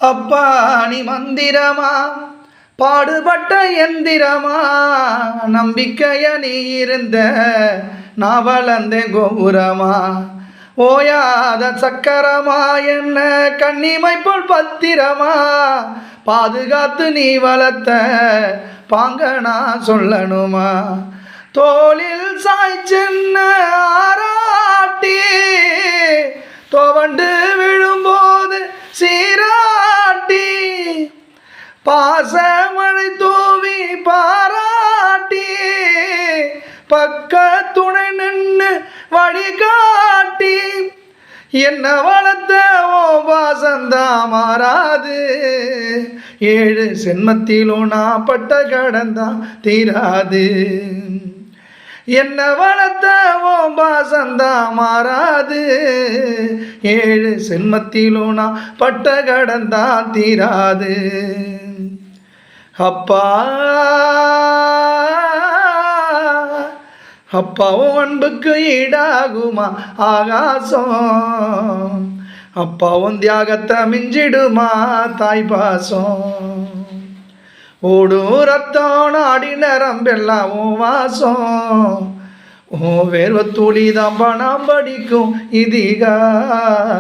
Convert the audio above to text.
அப்பா நீ மந்திரமா பாடுபட்ட எந்திரமா நம்பிக்கைய நீ இருந்த நான் வளர்ந்த கோபுரமா ஓயாத சக்கரமா என்ன கண்ணிமை போல் பத்திரமா பாதுகாத்து நீ வளர்த்த பாங்க நான் சொல்லணுமா தோளில் சாய்ச்சென்ன ஆராட்டி துவண்டு விழும்போது சீராட்டி பாசமழை தூவி பாராட்டி பக்க துணை நின்று வழிகாட்டி என்ன வளர்த்த ஓ வாசந்தா மாறாது 7 சென்மத்திலும் நான் பட்ட கடந்தா தீராது என்ன வளர்த்த ஓ வாசந்தா மாறாது 7 சென்மத்திலும் நான் பட்ட கடந்தா தீராது அப்பா அப்பாவும் அன்புக்கு ஈடாகுமா ஆகாசம் அப்பாவும் தியாகத்தை மிஞ்சிடுமா தாய் பாசம் ஓடும் ரத்தம் நாடி நரம்பெல்லாம் வாசம் ஓ வேர்வ துளிதான் பணம் படிக்கும் இதிகாசம்.